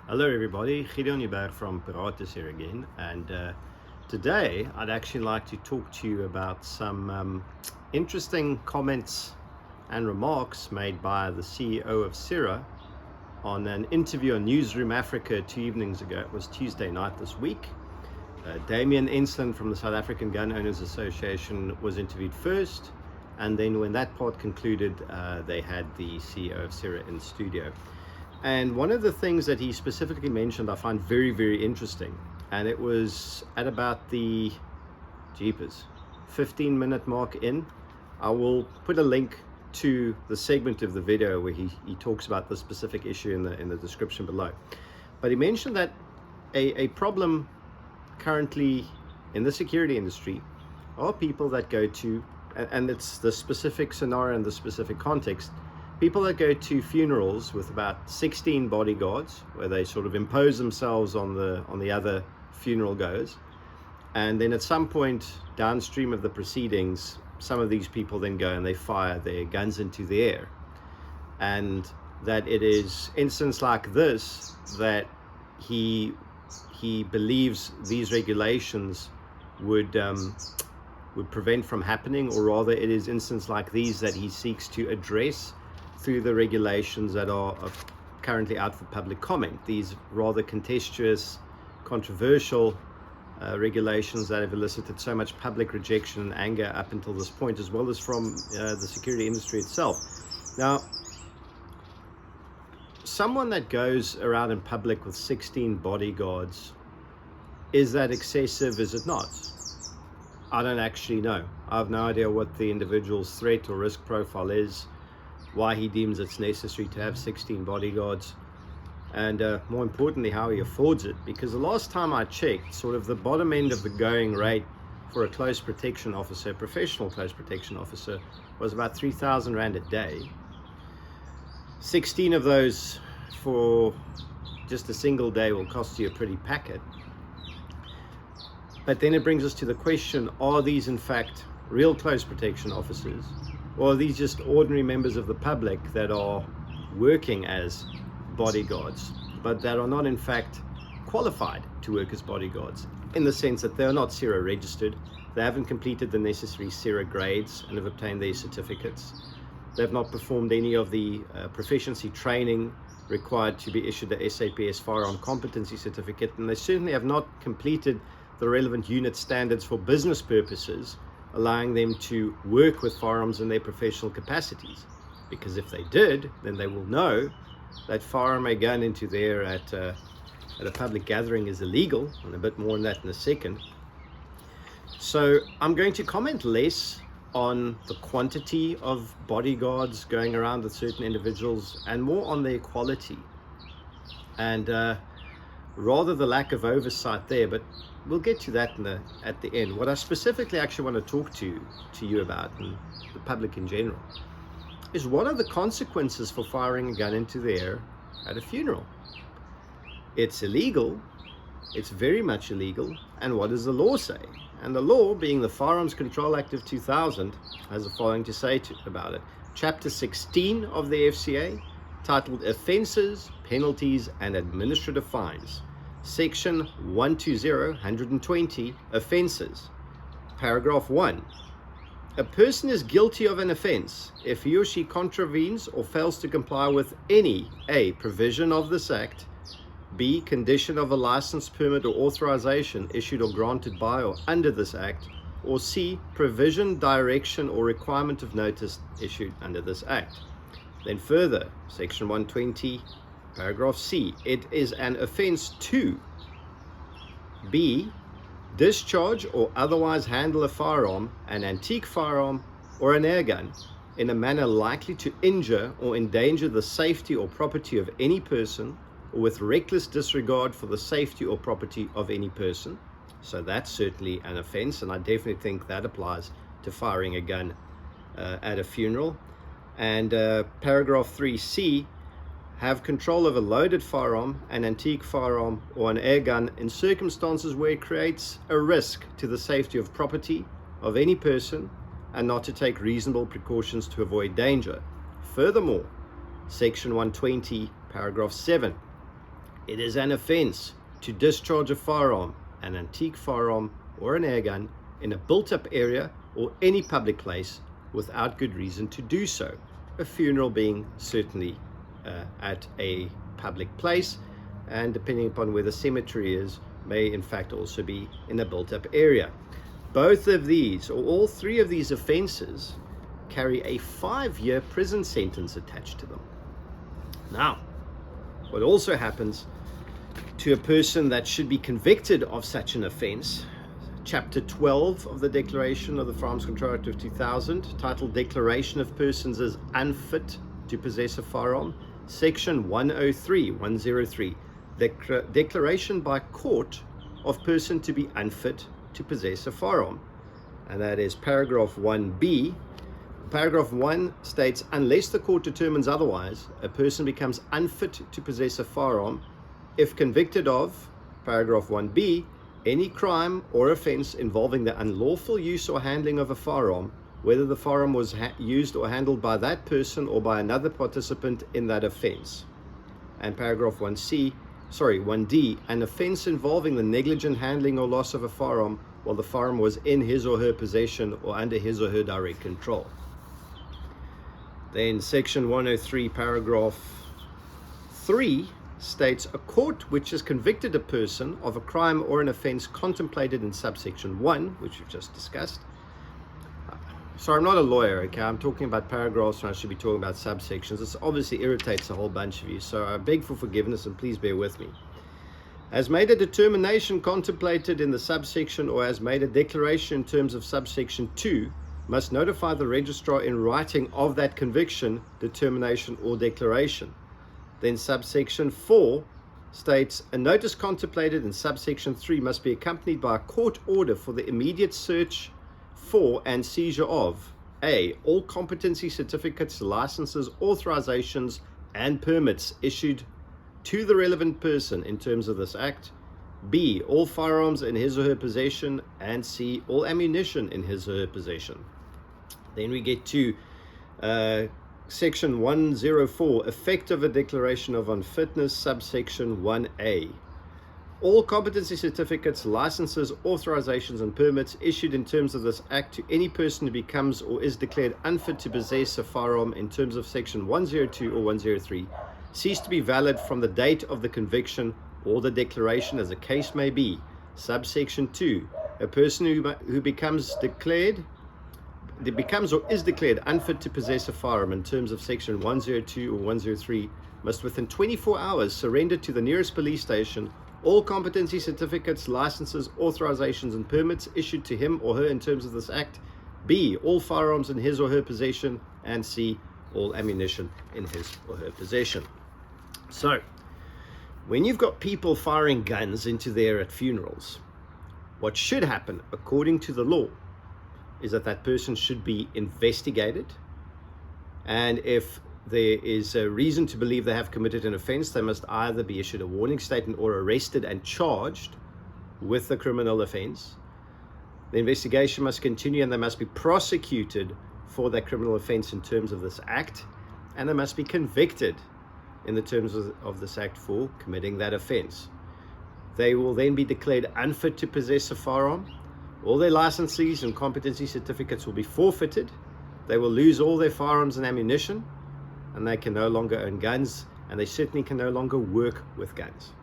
Hello everybody, Gideon Nieuwberg from Firearms here again, and today I'd actually like to talk to you about some interesting comments and remarks made by the CEO of PSIRA on an interview on Newsroom Africa 2 evenings ago. It was Tuesday night this week. Damien Ensland from the South African Gun Owners Association was interviewed first, and then when that part concluded, they had the CEO of PSIRA in studio. And one of the things that he specifically mentioned I find very, very interesting, and it was at about the 15-minute mark in. I will put a link to the segment of the video where he talks about the specific issue in the description below. But he mentioned that a problem currently in the security industry are people that go to, and it's the specific scenario and the specific context, people that go to funerals with about 16 bodyguards, where they sort of impose themselves on the other funeral goers, and then at some point downstream of the proceedings, some of these people then go and they fire their guns into the air, and that it is instances like this that he believes these regulations would prevent from happening, or rather it is instances like these that he seeks to address through the regulations that are currently out for public comment. These rather contentious, controversial regulations that have elicited so much public rejection and anger up until this point, as well as from the security industry itself. Now, someone that goes around in public with 16 bodyguards, is that excessive? Is it not? I don't actually know. I have no idea what the individual's threat or risk profile is, why he deems it's necessary to have 16 bodyguards, and more importantly, how he affords it. Because the last time I checked, sort of the bottom end of the going rate for a close protection officer, a professional close protection officer, was about 3,000 Rand a day. 16 of those for just a single day will cost you a pretty packet. But then it brings us to the question, are these in fact real close protection officers, or are these just ordinary members of the public that are working as bodyguards, but that are not in fact qualified to work as bodyguards, in the sense that they are not PSIRA registered, they haven't completed the necessary PSIRA grades and have obtained their certificates, they've not performed any of the proficiency training required to be issued the SAPS firearm competency certificate, and they certainly have not completed the relevant unit standards for business purposes, allowing them to work with firearms in their professional capacities. Because if they did, then they will know that firing a gun into the air at a public gathering is illegal, and a bit more on that in a second. So I'm going to comment less on the quantity of bodyguards going around with certain individuals and more on their quality, and rather the lack of oversight there, but we'll get to that at the end. What I specifically actually want to talk to you about, and the public in general, is what are the consequences for firing a gun into the air at a funeral? It's illegal, it's very much illegal, and what does the law say? And the law, being the Firearms Control Act of 2000, has the following to say about it. Chapter 16 of the FCA, titled Offences, Penalties and Administrative Fines. Section 120, Offences. Paragraph 1. A person is guilty of an offence if he or she contravenes or fails to comply with any A. provision of this Act, B. condition of a license, permit or authorization issued or granted by or under this Act, or C. provision, direction or requirement of notice issued under this Act. Then further, Section 120, Paragraph C. It is an offence to B. discharge or otherwise handle a firearm, an antique firearm, or an air gun in a manner likely to injure or endanger the safety or property of any person, or with reckless disregard for the safety or property of any person. So that's certainly an offence, and I definitely think that applies to firing a gun at a funeral. And Paragraph 3C, have control of a loaded firearm, an antique firearm, or an air gun in circumstances where it creates a risk to the safety of property of any person, and not to take reasonable precautions to avoid danger. Furthermore, Section 120, Paragraph 7, It is an offense to discharge a firearm, an antique firearm, or an air gun in a built-up area or any public place without good reason to do so. A funeral being certainly at a public place, and depending upon where the cemetery is, may in fact also be in a built-up area. Both of these, or all three of these offenses, carry a 5-year prison sentence attached to them. Now, what also happens to a person that should be convicted of such an offense, Chapter 12 of the Declaration of the Firearms Control Act of 2000, titled Declaration of Persons as Unfit to Possess a Firearm, Section 103, Declaration by Court of Person to be Unfit to Possess a Firearm. And that is paragraph 1b. Paragraph 1 states, unless the court determines otherwise, a person becomes unfit to possess a firearm if convicted of, paragraph 1b, any crime or offense involving the unlawful use or handling of a firearm, whether the firearm was used or handled by that person or by another participant in that offense. And paragraph 1d, an offense involving the negligent handling or loss of a firearm while the firearm was in his or her possession or under his or her direct control. Then section 103 paragraph 3 states, a court which has convicted a person of a crime or an offense contemplated in subsection 1, which we've just discussed. Sorry, I'm not a lawyer, okay? I'm talking about paragraphs and I should be talking about subsections. This obviously irritates a whole bunch of you, so I beg for forgiveness and please bear with me. Has made a determination contemplated in the subsection or has made a declaration in terms of subsection 2, must notify the registrar in writing of that conviction, determination, or declaration. Then subsection 4 states, a notice contemplated in subsection 3 must be accompanied by a court order for the immediate search for and seizure of A, all competency certificates, licenses, authorizations, and permits issued to the relevant person in terms of this act, B, all firearms in his or her possession, and C, all ammunition in his or her possession. Then we get to section 104, effect of a declaration of unfitness, subsection 1a. All competency certificates, licenses, authorizations, and permits issued in terms of this act to any person who becomes or is declared unfit to possess a firearm in terms of section 102 or 103 cease to be valid from the date of the conviction or the declaration, as the case may be. Subsection 2, a person who becomes or is declared unfit to possess a firearm in terms of section 102 or 103 must within 24 hours surrender to the nearest police station all competency certificates, licenses, authorizations, and permits issued to him or her in terms of this act, B, all firearms in his or her possession, and C, all ammunition in his or her possession. So, when you've got people firing guns into the air at funerals, what should happen, according to the law, is that that person should be investigated, and if there is a reason to believe they have committed an offense, they must either be issued a warning statement or arrested and charged with the criminal offense. The investigation must continue and they must be prosecuted for that criminal offense in terms of this act, and they must be convicted in the terms of this act for committing that offense. They will then be declared unfit to possess a firearm. All their licenses and competency certificates will be forfeited. They will lose all their firearms and ammunition, and they can no longer own guns, and they certainly can no longer work with guns.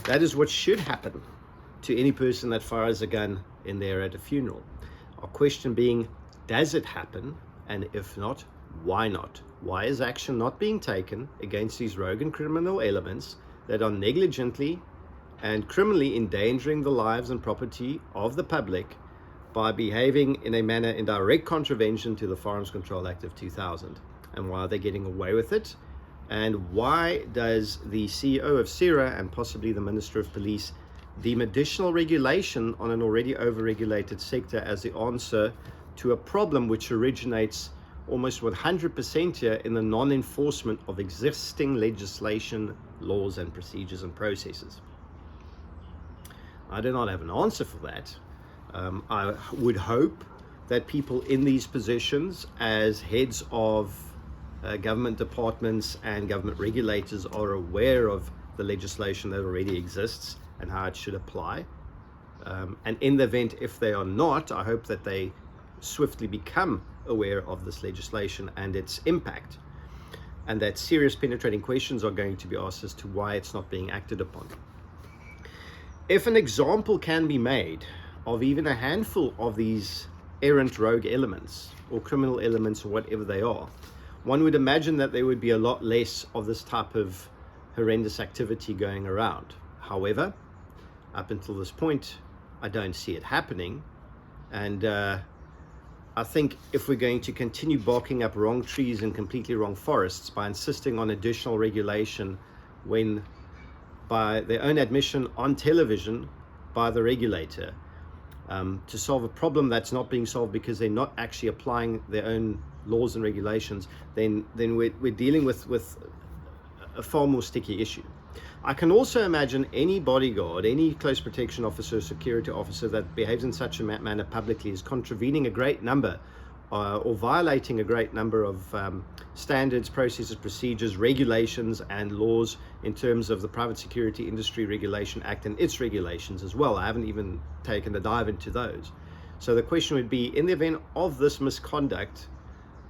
That is what should happen to any person that fires a gun in there at a funeral. Our question being, does it happen? And if not, why not? Why is action not being taken against these rogue and criminal elements that are negligently and criminally endangering the lives and property of the public by behaving in a manner in direct contravention to the Firearms Control Act of 2000? And why are they getting away with it? And why does the CEO of PSIRA and possibly the Minister of Police deem additional regulation on an already over-regulated sector as the answer to a problem which originates almost 100% here in the non-enforcement of existing legislation, laws, and procedures and processes? I do not have an answer for that. I would hope that people in these positions as heads of government departments and government regulators are aware of the legislation that already exists and how it should apply. And in the event, if they are not, I hope that they swiftly become aware of this legislation and its impact, and that serious penetrating questions are going to be asked as to why it's not being acted upon. If an example can be made of even a handful of these errant rogue elements or criminal elements or whatever they are, one would imagine that there would be a lot less of this type of horrendous activity going around. However, up until this point, I don't see it happening. And I think if we're going to continue barking up wrong trees and completely wrong forests by insisting on additional regulation when, by their own admission on television by the regulator, to solve a problem that's not being solved because they're not actually applying their own laws and regulations, then we're dealing with a far more sticky issue. I can also imagine any bodyguard, any close protection officer, security officer that behaves in such a manner publicly is contravening a great number or violating a great number of standards, processes, procedures, regulations, and laws in terms of the Private Security Industry Regulation Act and its regulations as well. I haven't even taken a dive into those. So the question would be, in the event of this misconduct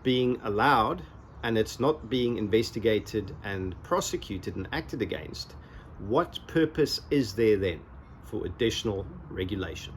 being allowed and it's not being investigated and prosecuted and acted against, what purpose is there then for additional regulation?